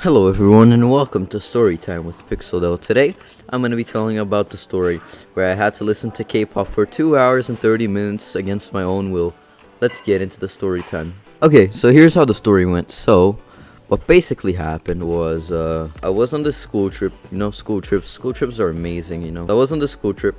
Hello everyone and welcome to Storytime with Pixldel. Today, I'm going to be telling about the story where I had to listen to K-pop for 2 hours and 30 minutes against my own will. Let's get into the story time. Okay, so here's how the story went. So, what basically happened was, I was on this school trip. School trips are amazing, I was on the school trip,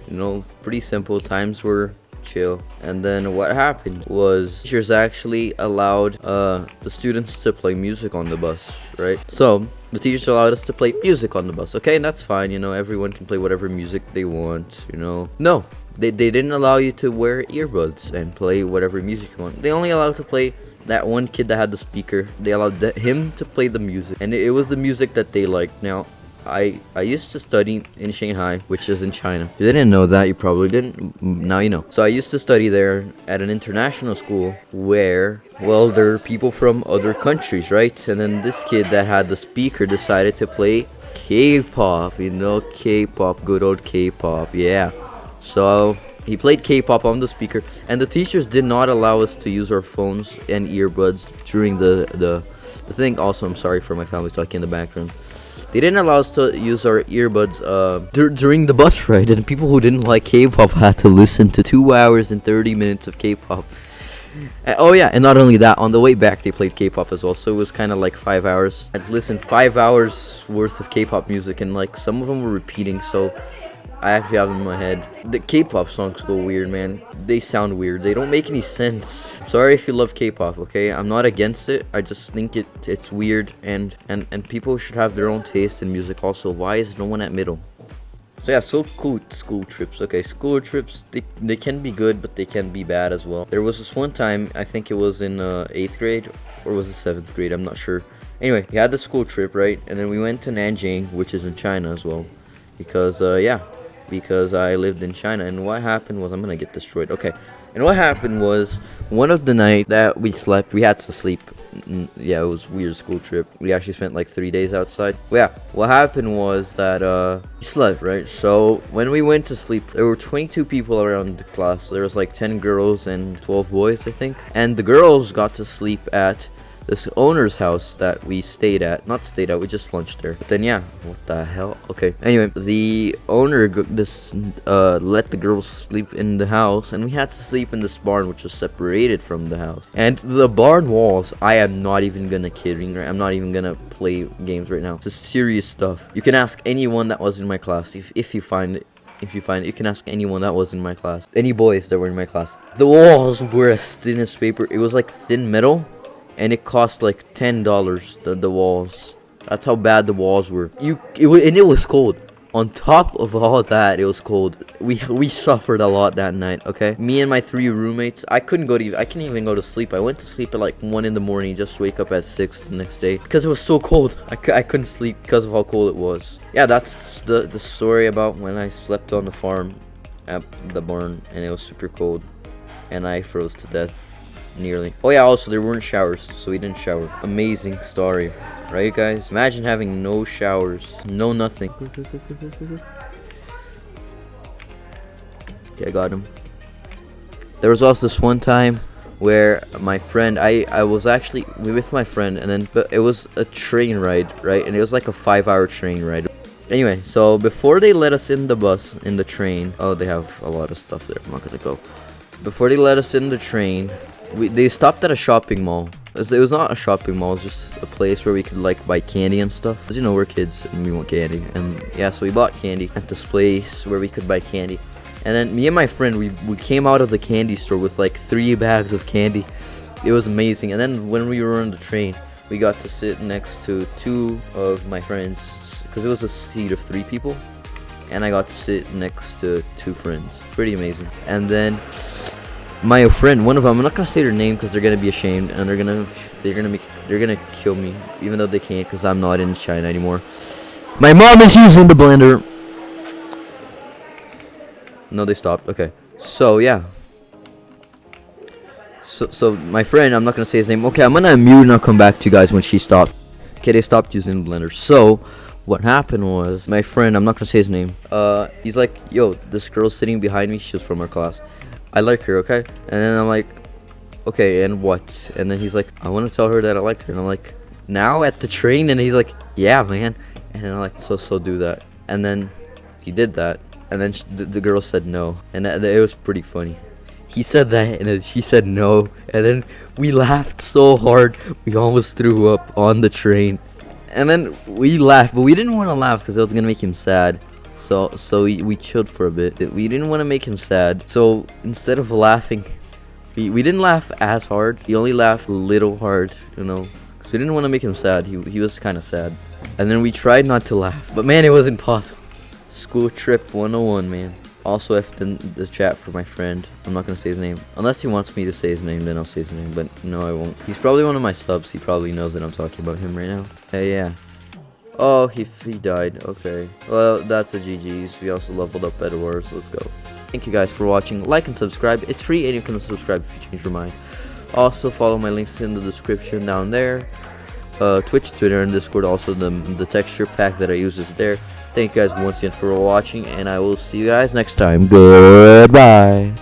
pretty simple. Times were chill, and then what happened was teachers actually allowed the students to play music on the bus, right? So the teachers allowed us to play music on the bus. Okay, and that's fine, everyone can play whatever music they want. No, they didn't allow you to wear earbuds and play whatever music you want. They only allowed to play that one kid that had the speaker. They allowed him to play the music, and it was the music that they liked. Now I used to study in Shanghai, which is in China. You didn't know that, you probably didn't. Now you know. So I used to study there at an international school where, well, there are people from other countries, right? And then this kid that had the speaker decided to play K-pop, K-pop, good old K-pop, yeah. So he played K-pop on the speaker, and the teachers did not allow us to use our phones and earbuds during the thing. Also, I'm sorry for my family talking in the background. They didn't allow us to use our earbuds during the bus ride, and people who didn't like K-pop had to listen to 2 hours and 30 minutes of K-pop. Oh yeah, and not only that, on the way back they played K-pop as well, so it was kind of like 5 hours. I'd listened 5 hours worth of K-pop music, and like some of them were repeating, so I actually have them in my head. The K-pop songs go weird, man. They sound weird. They don't make any sense. Sorry if you love K-pop, okay? I'm not against it. I just think it's weird, and people should have their own taste in music also. Why is no one at middle? So yeah, so cool school trips. Okay, school trips, they can be good, but they can be bad as well. There was this one time, I think it was in 8th grade, or was it 7th grade? I'm not sure. Anyway, we had the school trip, right? And then we went to Nanjing, which is in China as well. Because I lived in China, and what happened was, I'm gonna get destroyed. Okay, and what happened was, one of the night that we slept, we had to sleep. Yeah, it was a weird school trip. We actually spent like 3 days outside. Well, yeah, what happened was that we slept, right? So when we went to sleep, there were 22 people around the class. There was like 10 girls and 12 boys, I think. And the girls got to sleep at this owner's house that we we just lunched there. But then yeah, what the hell? Okay, anyway, the owner let the girls sleep in the house, and we had to sleep in this barn which was separated from the house. And the barn walls, I am not even gonna kidding, right? I'm not even gonna play games right now. It's serious stuff. You can ask anyone that was in my class if you find it. You can ask anyone that was in my class. Any boys that were in my class. The walls were as thin as paper. It was like thin metal, and it cost like $10, the walls. That's how bad the walls were. It was cold. On top of all that, it was cold. We suffered a lot that night, okay? Me and my 3 roommates, I couldn't even go to sleep. I went to sleep at like 1 in the morning, just to wake up at 6 the next day. Because it was so cold. I couldn't sleep because of how cold it was. Yeah, that's the story about when I slept on the farm at the barn, and it was super cold. And I froze to death. Nearly. Oh yeah, also there weren't showers, so we didn't shower. Amazing story, right guys? Imagine having no showers, no nothing. Okay, I got him. There was also this one time where my friend, I was actually with my friend, and then but it was a train ride, right? And it was like a 5-hour train ride. Anyway, so before they let us in the train, oh, they have a lot of stuff there. I'm not gonna go. Before they let us in the train, they stopped at a shopping mall. It was not a shopping mall, it was just a place where we could like buy candy and stuff. Because we're kids and we want candy. And yeah, so we bought candy at this place where we could buy candy. And then me and my friend, we came out of the candy store with like 3 bags of candy. It was amazing. And then when we were on the train, we got to sit next to 2 of my friends. Because it was a seat of 3 people. And I got to sit next to 2 friends. Pretty amazing. And then my friend, one of them, I'm not gonna say their name because they're gonna be ashamed, and they're gonna kill me, even though they can't because I'm not in China anymore. My mom is using the blender. No, they stopped. Okay, so yeah. So my friend, I'm not gonna say his name. Okay, I'm gonna unmute and I'll come back to you guys when she stopped. Okay, they stopped using the blender. So what happened was, my friend, I'm not gonna say his name. He's like, yo, this girl's sitting behind me. She was from our class. I like her, okay? And then I'm like, okay, and what? And then he's like, I want to tell her that I like her. And I'm like, now at the train? And he's like, yeah, man. And then I'm like, so do that. And then he did that. And then the girl said no. And it was pretty funny. He said that, and then she said no. And then we laughed so hard, we almost threw up on the train. And then we laughed, but we didn't want to laugh because it was gonna make him sad. So we chilled for a bit. We didn't want to make him sad. So instead of laughing, we didn't laugh as hard. He only laughed a little hard, you know. Because we didn't want to make him sad. He was kind of sad. And then we tried not to laugh. But man, it was impossible. School trip 101, man. Also, F the chat for my friend. I'm not going to say his name. Unless he wants me to say his name, then I'll say his name. But no, I won't. He's probably one of my subs. He probably knows that I'm talking about him right now. Hey, yeah. Oh, he died. Okay. Well, that's a GG's. We also leveled up better wars. Let's go. Thank you guys for watching. Like and subscribe. It's free and you can subscribe if you change your mind. Also, follow my links in the description down there. Twitch, Twitter, and Discord. Also, the texture pack that I use is there. Thank you guys once again for watching, and I will see you guys next time. Goodbye.